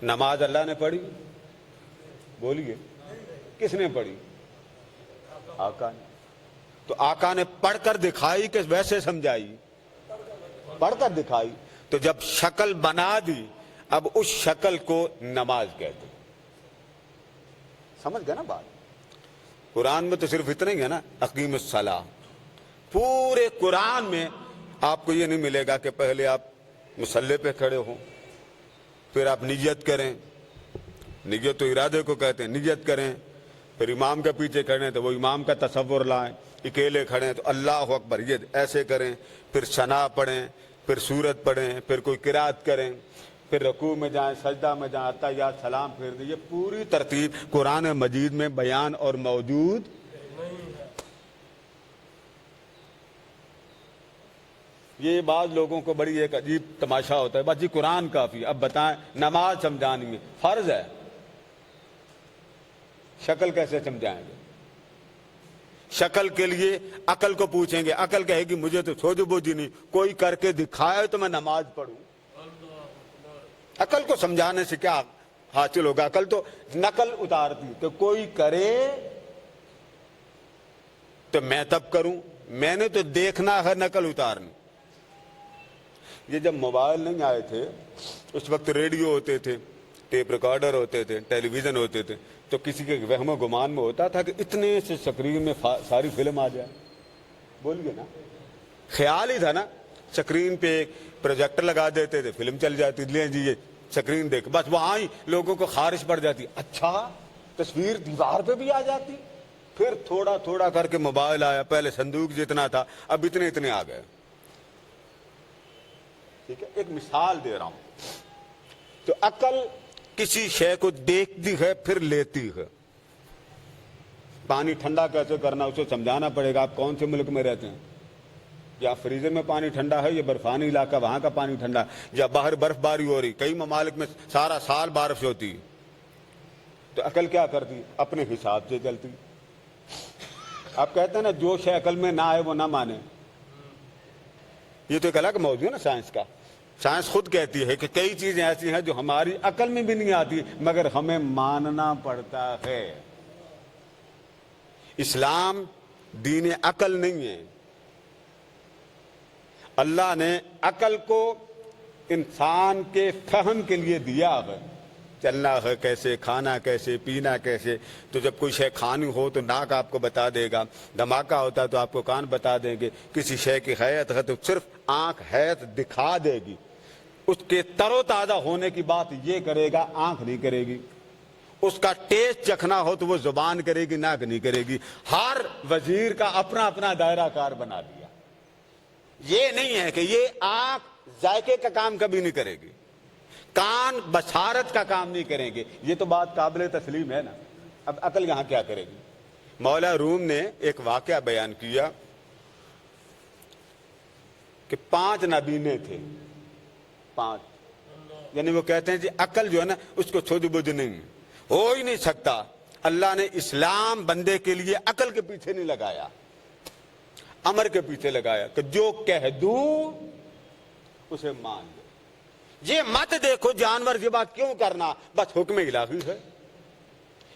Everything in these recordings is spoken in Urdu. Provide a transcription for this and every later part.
نماز اللہ نے پڑھی؟ بولیے کس نے پڑھی؟ آقا نے. تو آقا نے پڑھ کر دکھائی کہ ویسے سمجھائی؟ پڑھ کر دکھائی. تو جب شکل بنا دی اب اس شکل کو نماز کہتے. سمجھ گئے نا بات؟ قرآن میں تو صرف اتنا ہی ہے نا، اقیم الصلاۃ. پورے قرآن میں آپ کو یہ نہیں ملے گا کہ پہلے آپ مصلی پہ کھڑے ہوں، پھر آپ نیت کریں. نیت تو ارادے کو کہتے ہیں. نیت کریں، پھر امام کے پیچھے کھڑے تو وہ امام کا تصور لائیں. اکیلے کھڑے تو اللہ اکبر یہ ایسے کریں. پھر ثنا پڑھیں، پھر سورت پڑھیں، پھر کوئی قرات کریں، پھر رکوع میں جائیں، سجدہ میں جائیں، تحیات سلام پھیر دیں. یہ پوری ترتیب قرآن مجید میں بیان اور موجود. یہ بعض لوگوں کو بڑی ایک عجیب تماشا ہوتا ہے، بس جی قرآن کافی. اب بتائیں نماز سمجھانے میں فرض ہے، شکل کیسے سمجھائیں گے؟ شکل کے لیے عقل کو پوچھیں گے، عقل کہے گی مجھے تو سوجھ بوجھ نہیں، کوئی کر کے دکھائے تو میں نماز پڑھوں. عقل کو سمجھانے سے کیا حاصل ہوگا؟ عقل تو نقل اتارتی کہ کوئی کرے تو میں تب کروں. میں نے تو دیکھنا ہے، نقل اتارنی. یہ جب موبائل نہیں آئے تھے اس وقت ریڈیو ہوتے تھے، ٹیپ ریکارڈر ہوتے تھے، ٹیلی ویژن ہوتے تھے، تو کسی کے وہم و گمان میں ہوتا تھا کہ اتنے سے سکرین میں ساری فلم آ جائے. بولیے نا، خیال ہی تھا نا. سکرین پہ ایک پروجیکٹر لگا دیتے تھے، فلم چل جاتی. لیں جی یہ سکرین دیکھ، بس وہاں ہی لوگوں کو خارش پڑ جاتی. اچھا تصویر دیوار پہ بھی آ جاتی. پھر تھوڑا تھوڑا کر کے موبائل آیا. پہلے صندوق جتنا تھا، اب اتنے اتنے آ گئے. ٹھیک ہے، ایک مثال دے رہا ہوں. تو عقل کسی شے کو دیکھتی ہے پھر لیتی ہے. پانی ٹھنڈا کیسے کرنا اسے سمجھانا پڑے گا. آپ کون سے ملک میں رہتے ہیں؟ یا فریزر میں پانی ٹھنڈا ہے، یہ برفانی علاقہ وہاں کا پانی ٹھنڈا ہے، یا باہر برف باری ہو رہی. کئی ممالک میں سارا سال بارش ہوتی ہے. تو عقل کیا کرتی؟ اپنے حساب سے چلتی. آپ کہتے ہیں نا جو شے عقل میں نہ آئے وہ نہ مانے. یہ تو ایک الگ موضوع ہے نا سائنس کا. سائنس خود کہتی ہے کہ کئی چیزیں ایسی ہیں جو ہماری عقل میں بھی نہیں آتی مگر ہمیں ماننا پڑتا ہے. اسلام دین عقل نہیں ہے. اللہ نے عقل کو انسان کے فہم کے لیے دیا ہے. چلنا ہے کیسے، کھانا کیسے، پینا کیسے. تو جب کوئی شے کھانی ہو تو ناک آپ کو بتا دے گا، دھماکہ ہوتا ہے تو آپ کو کان بتا دیں گے. کسی شے کی حیت ہے تو صرف آنکھ حیت دکھا دے گی. اس کے تر و تازہ ہونے کی بات یہ کرے گا، آنکھ نہیں کرے گی. اس کا ٹیسٹ چکھنا ہو تو وہ زبان کرے گی، ناک نہیں کرے گی. ہر وزیر کا اپنا اپنا دائرہ کار بنا دیا. یہ نہیں ہے کہ یہ آنکھ ذائقے کا کام کبھی نہیں کرے گی، کان بصارت کا کام نہیں کریں گے. یہ تو بات قابل تسلیم ہے نا. اب عقل یہاں کیا کرے گی؟ مولا روم نے ایک واقعہ بیان کیا کہ 5 نابینے تھے. 5 یعنی وہ کہتے ہیں جی عقل جو ہے نا اس کو سوجھ بوجھ نہیں ہو ہی نہیں سکتا. اللہ نے اسلام بندے کے لیے عقل کے پیچھے نہیں لگایا، امر کے پیچھے لگایا کہ جو کہہ دوں اسے مان لو. یہ مت دیکھو جانور ذبح کیوں کرنا، بس حکم الہی ہے.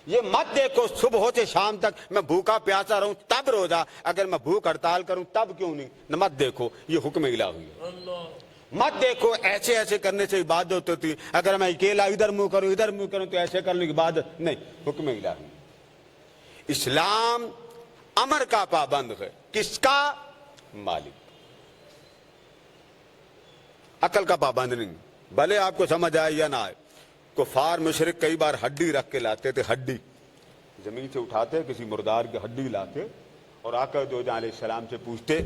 یہ مت دیکھو صبح سے شام تک میں بھوکا پیاسا رہوں تب روزہ، اگر میں بھوک ہڑتال کروں تب کیوں نہیں. مت دیکھو، یہ حکم الہی ہے. مت دیکھو ایسے ایسے کرنے سے عبادت ہوتی، اگر میں اکیلا ادھر منہ کروں ادھر منہ کروں تو ایسے کرنے کی عبادت نہیں. حکم الہی. اسلام امر کا پابند ہے. کس کا؟ مالک. عقل کا پابند نہیں. بھلے آپ کو سمجھ آئے یا نہ آئے. کفار مشرک کئی بار ہڈی رکھ کے لاتے تھے. ہڈی زمین سے اٹھاتے، کسی مردار کی ہڈی لاتے اور آقا دو جہاں علیہ السلام سے پوچھتے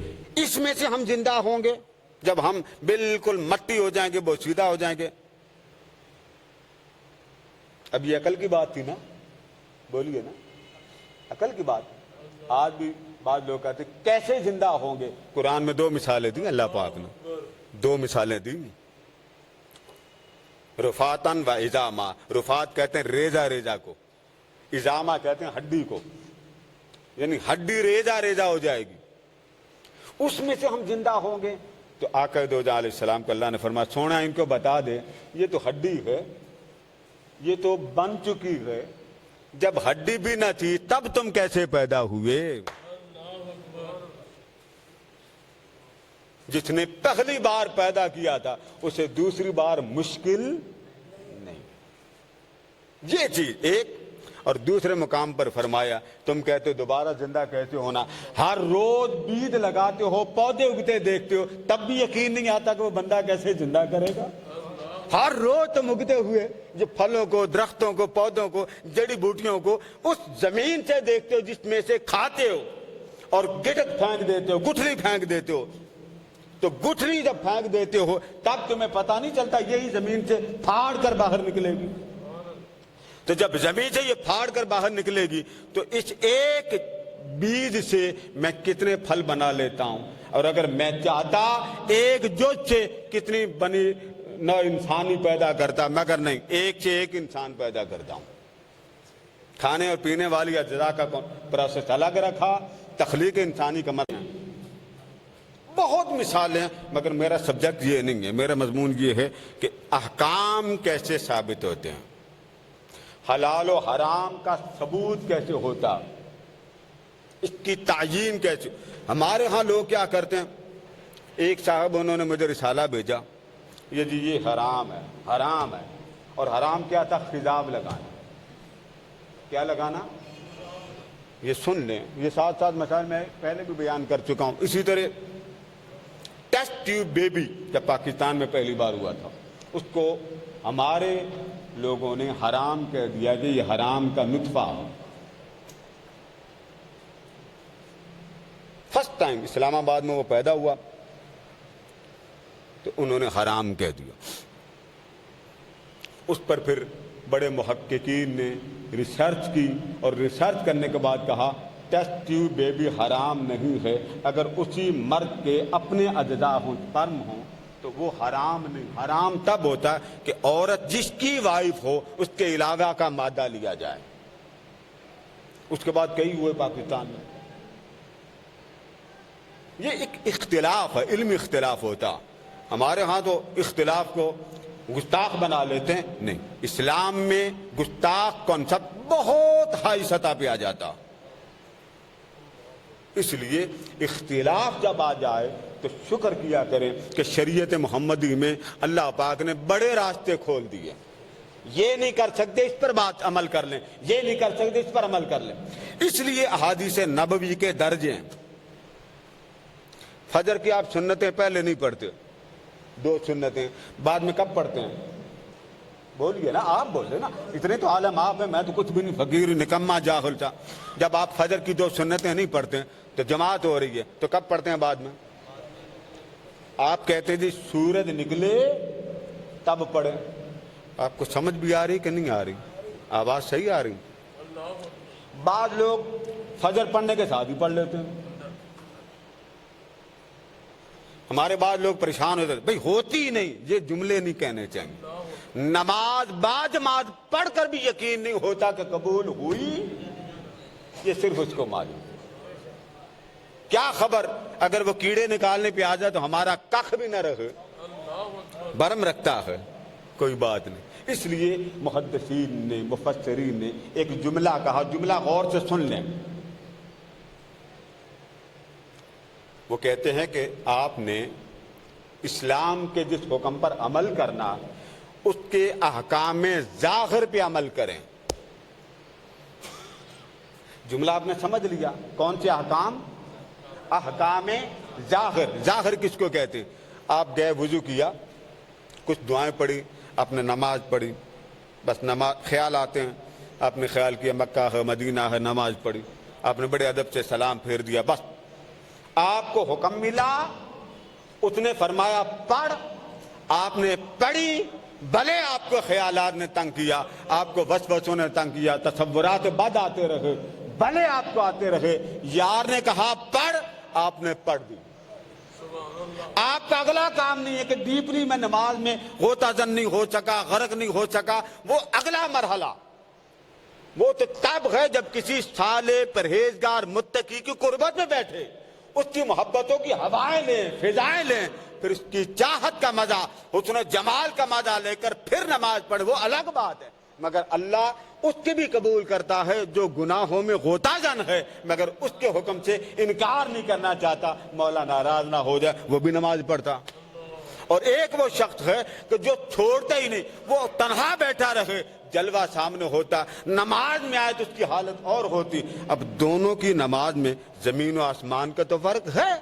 اس میں سے ہم زندہ ہوں گے جب ہم بالکل مٹی ہو جائیں گے، بہت سیدھا ہو جائیں گے. اب یہ عقل کی بات تھی نا. بولیے نا، عقل کی بات. آج بھی بعض لوگ کہتے کیسے زندہ ہوں گے. قرآن میں 2 مثالیں دی اللہ پاک نے. 2 مثالیں دی. رفاتن و ازاما. رفات کہتے ہیں ریزہ ریزہ کو، ازاما کہتے ہیں ہڈی کو. یعنی ہڈی ریزہ ریزہ ہو جائے گی، اس میں سے ہم زندہ ہوں گے. تو آقا دو جہاں علیہ السلام کو اللہ نے فرمایا سونا ان کو بتا دے یہ تو ہڈی ہے، یہ تو بن چکی ہے، جب ہڈی بھی نہ تھی تب تم کیسے پیدا ہوئے؟ جس نے پہلی بار پیدا کیا تھا اسے دوسری بار مشکل نہیں۔ یہ چیز ایک، اور دوسرے مقام پر فرمایا تم کہتے ہو دوبارہ زندہ کیسے ہونا، ہر روز بیج لگاتے ہو، پودے اگتے دیکھتے ہو، تب بھی یقین نہیں آتا کہ وہ بندہ کیسے زندہ کرے گا۔ ہر روز تم اگتے ہوئے جو پھلوں کو، درختوں کو، پودوں کو، جڑی بوٹیوں کو اس زمین سے دیکھتے ہو جس میں سے کھاتے ہو، اور گٹک پھینک دیتے ہو، گٹھلی پھینک دیتے ہو، تو گٹھلی جب پھینک دیتے ہو تب تمہیں پتہ نہیں چلتا یہی زمین سے پھاڑ کر باہر نکلے گی۔ تو جب زمین سے یہ پھاڑ کر باہر نکلے گی تو اس ایک بیج سے میں کتنے پھل بنا لیتا ہوں، اور اگر میں چاہتا ایک جوز سے کتنی بنی نو انسانی پیدا کرتا، مگر نہیں، ایک سے ایک انسان پیدا کرتا ہوں۔ کھانے اور پینے والی اجزاء کا پروسیس الگ رکھا، تخلیق انسانی کا مطلب بہت مثالیں ہیں، مگر میرا سبجیکٹ یہ نہیں ہے، میرا مضمون یہ ہے کہ احکام کیسے ثابت ہوتے ہیں، حلال و حرام کا ثبوت کیسے ہوتا، اس کی تعیین کیسے۔ ہمارے ہاں لوگ کیا کرتے ہیں، ایک صاحب انہوں نے مجھے رسالہ بھیجا، یہ جی یہ حرام ہے، حرام ہے، اور حرام کیا تھا؟ خضاب لگانا۔ کیا لگانا؟ یہ سن لیں، یہ ساتھ ساتھ مسائل میں پہلے بھی بیان کر چکا ہوں۔ اسی طرح ٹیسٹ ٹیوب بیبی جب پاکستان میں پہلی بار ہوا تھا، اس کو ہمارے لوگوں نے حرام کہہ دیا کہ یہ حرام کا نطفہ ہے۔ فرسٹ ٹائم اسلام آباد میں وہ پیدا ہوا تو انہوں نے حرام کہہ دیا۔ اس پر پھر بڑے محققین نے ریسرچ کی، اور ریسرچ کرنے کے بعد کہا ٹیسٹ ٹیوب بیبی حرام نہیں ہے، اگر اسی مرد کے اپنے اجزاء ہوں، سپرم ہوں، تو وہ حرام نہیں۔ حرام تب ہوتا ہے کہ عورت جس کی وائف ہو اس کے علاوہ کا مادہ لیا جائے۔ اس کے بعد کئی ہوئے پاکستان میں۔ یہ ایک اختلاف ہے، علمی اختلاف ہوتا۔ ہمارے ہاں تو اختلاف کو گستاخ بنا لیتے ہیں، نہیں، اسلام میں گستاخ کانسیپٹ بہت ہائی سطح پہ آ جاتا۔ اس لیے اختلاف جب آ جائے تو شکر کیا کریں کہ شریعت محمدی میں اللہ پاک نے بڑے راستے کھول دیے۔ یہ نہیں کر سکتے اس پر بات عمل کر لیں، یہ نہیں کر سکتے اس پر عمل کر لیں۔ اس لیے احادیث نبوی کے درجے ہیں۔ فجر کی آپ سنتیں پہلے نہیں پڑھتے، 2 سنتیں بعد میں کب پڑھتے ہیں؟ بولیے نا، آپ بولے نا، اتنے تو عالم آپ ہیں، میں تو کچھ بھی نہیں، فقیر نکما جاہل تھا۔ جب آپ فجر کی 2 سنتیں نہیں پڑھتے تو جماعت ہو رہی ہے تو کب پڑھتے ہیں؟ بعد میں۔ آپ کہتے جی سورج نکلے تب پڑھیں۔ آپ کو سمجھ بھی آ رہی کہ نہیں آ رہی؟ آواز صحیح آ رہی؟ بعض لوگ فجر پڑھنے کے ساتھ ہی پڑھ لیتے ہیں۔ ہمارے بعض لوگ پریشان ہوتے ہیں، بھئی ہوتی نہیں، یہ جملے نہیں کہنے چاہیے۔ نماز باجماعت پڑھ کر بھی یقین نہیں ہوتا کہ قبول ہوئی، یہ صرف اس کو معلوم۔ کیا خبر اگر وہ کیڑے نکالنے پہ آ جائے تو ہمارا کخ بھی نہ رہے، برم رکھتا ہے، کوئی بات نہیں۔ اس لیے محدثین نے، مفسرین نے ایک جملہ کہا، جملہ غور سے سن لیں۔ وہ کہتے ہیں کہ آپ نے اسلام کے جس حکم پر عمل کرنا اس کے احکام ظاہر پہ عمل کریں۔ جملہ آپ نے سمجھ لیا، کون سے احکام؟ احکام ظاہر۔ ظاہر کس کو کہتے ہیں؟ آپ گئے، وضو کیا، کچھ دعائیں پڑھی، آپ نے نماز پڑھی، بس نماز خیال آتے ہیں، آپ نے خیال کیا مکہ ہے، مدینہ ہے، نماز پڑھی، آپ نے بڑے ادب سے سلام پھیر دیا، بس آپ کو حکم ملا، اس نے فرمایا پڑھ، آپ نے پڑھی، بھلے آپ کو خیالات نے تنگ کیا، آپ کو وسوسوں نے تنگ کیا، تصورات بد آتے رہے، بھلے آپ کو آتے رہے، یار نے کہا پڑھ، آپ نے پڑھ دی۔ آپ کا اگلا کام نہیں ہے کہ ڈیپلی میں نماز میں غوطہ زن نہیں ہو سکا، غرق نہیں ہو سکا، وہ اگلا مرحلہ، وہ تو تب ہے جب کسی صالح پرہیزگار متقی کی قربت میں بیٹھے، اس کی محبتوں کی ہوائیں لیں، فضائیں لیں، پھر اس کی چاہت کا مزہ، حسن و جمال کا مزہ لے کر پھر نماز پڑھ، وہ الگ بات ہے۔ مگر اللہ اس کے بھی قبول کرتا ہے جو گناہوں میں غوطہ جان ہے، مگر اس کے حکم سے انکار نہیں کرنا چاہتا، مولا ناراض نہ ہو جائے وہ بھی نماز پڑھتا۔ اور ایک وہ شخص ہے کہ جو چھوڑتا ہی نہیں، وہ تنہا بیٹھا رہے، جلوہ سامنے ہوتا، نماز میں آئے تو اس کی حالت اور ہوتی۔ اب دونوں کی نماز میں زمین و آسمان کا تو فرق ہے،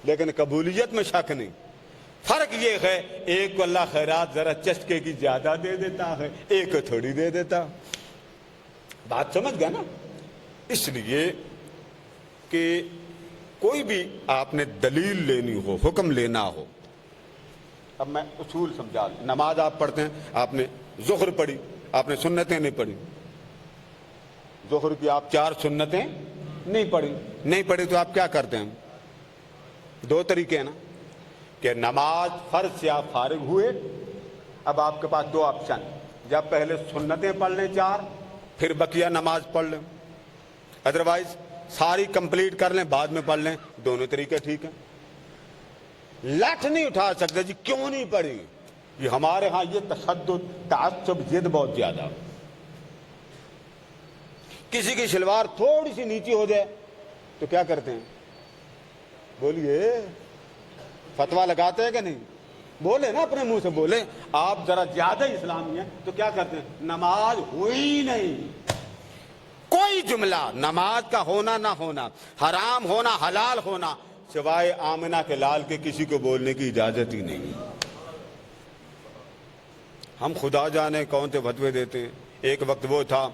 لیکن قبولیت میں شک نہیں۔ فرق یہ ہے ایک کو اللہ خیرات ذرا چسکے کی زیادہ دے دیتا ہے، ایک کو تھوڑی دے دیتا۔ بات سمجھ گیا نا؟ اس لیے کہ کوئی بھی آپ نے دلیل لینی ہو، حکم لینا ہو، اب میں اصول سمجھا دوں۔ نماز آپ پڑھتے ہیں، آپ نے ظہر پڑھی، آپ نے سنتیں نہیں پڑھی، ظہر کی آپ 4 سنتیں نہیں پڑھی تو آپ کیا کرتے ہیں؟ 2 طریقے ہیں نا، کہ نماز فرض سے آپ فارغ ہوئے، اب آپ کے پاس 2 آپشن، جب پہلے سنتیں پڑھ لیں 4، پھر بقیہ نماز پڑھ لیں، ادروائز ساری کمپلیٹ کر لیں بعد میں پڑھ لیں، دونوں طریقے ٹھیک ہیں۔ لٹ نہیں اٹھا سکتے جی کیوں نہیں پڑھی، یہ ہمارے ہاں یہ تشدد، تعصب، ضد بہت زیادہ۔ کسی کی شلوار تھوڑی سی نیچی ہو جائے تو کیا کرتے ہیں؟ بولیے، فتویٰ لگاتے ہیں کہ نہیں؟ بولے نا، اپنے منہ سے بولے۔ آپ ذرا زیادہ اسلامی ہیں تو کیا کرتے ہیں؟ نماز ہوئی نہیں، کوئی جملہ نماز کا ہونا نہ ہونا، حرام ہونا حلال ہونا، سوائے آمنہ کے لال کے کسی کو بولنے کی اجازت ہی نہیں۔ ہم خدا جانے کون سے فتوے دیتے ہیں۔ ایک وقت وہ تھا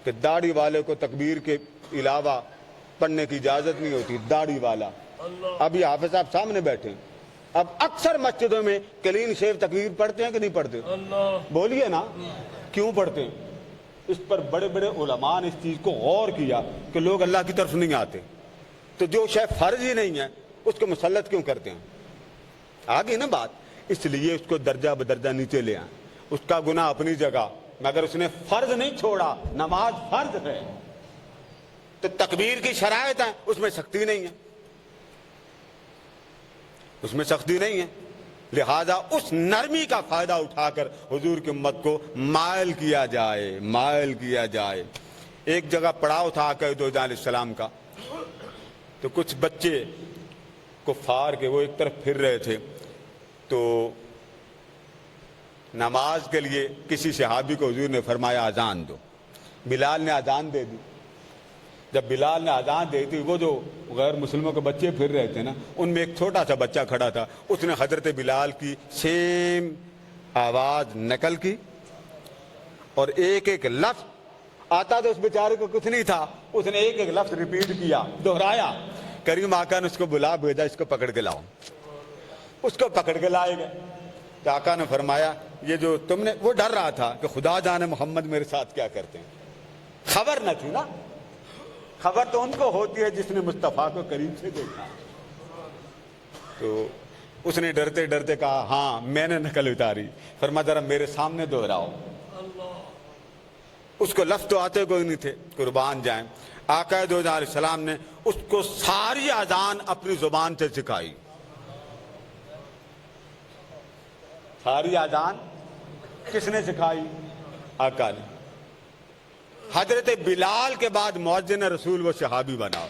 کہ داڑھی والے کو تکبیر کے علاوہ پڑھنے کی اجازت نہیں ہوتی، داڑھی والا۔ ابھی حافظ صاحب سامنے بیٹھے، اب اکثر مسجدوں میں کلین شیو تکبیر پڑھتے ہیں کہ نہیں پڑھتے؟ بولیے نا، کیوں پڑھتے ہیں؟ اس پر بڑے بڑے علماء نے اس چیز کو غور کیا کہ لوگ اللہ کی طرف نہیں آتے، تو جو شے فرض ہی نہیں ہے اس کو مسلط کیوں کرتے ہیں؟ آگے نا بات، اس لیے اس کو درجہ بدرجہ نیچے لے آئیں۔ اس کا گناہ اپنی جگہ، مگر اس نے فرض نہیں چھوڑا، نماز فرض ہے تو تکبیر کی شرائط ہیں، اس میں سختی نہیں ہے، اس میں سختی نہیں ہے، لہذا اس نرمی کا فائدہ اٹھا کر حضور کی امت کو مائل کیا جائے۔ ایک جگہ پڑاؤ تھا آقا دو جہاں علیہ السلام کا، تو کچھ بچے کفار کے وہ ایک طرف پھر رہے تھے، تو نماز کے لیے کسی صحابی کو حضور نے فرمایا اذان دو۔ بلال نے اذان دے دی۔ جب بلال نے اذان دے دی، وہ جو غیر مسلموں کے بچے پھر رہے تھے نا، ان میں ایک چھوٹا سا بچہ کھڑا تھا، اس نے حضرت بلال کی سیم آواز نقل کی اور ایک ایک لفظ آتا تو اس بیچارے کو کچھ نہیں تھا، اس نے ایک ایک لفظ ریپیٹ کیا، دہرایا۔ کریم آقا نے اس کو بلا بھیجا، اس کو پکڑ کے لاؤ۔ اس کو پکڑ کے لائے گئے تو آقا نے فرمایا یہ جو تم نے، وہ ڈر رہا تھا کہ خدا جانے محمد میرے ساتھ کیا کرتے ہیں، خبر نہ تھی نا، خبر تو ان کو ہوتی ہے جس نے مصطفیٰ کو قریب سے دیکھا۔ تو اس نے ڈرتے ڈرتے کہا ہاں میں نے نقل اتاری۔ فرمایا ذرا میرے سامنے دہراؤ۔ اس کو لفظ تو آتے کوئی نہیں تھے، قربان جائیں۔ آقا دو جہاں علیہ السلام نے اس کو ساری اذان اپنی زبان سے سکھائی۔ ساری اذان کس نے سکھائی؟ آقا نے۔ حضرت بلال کے بعد مؤذن رسول وہ صحابی بنا۔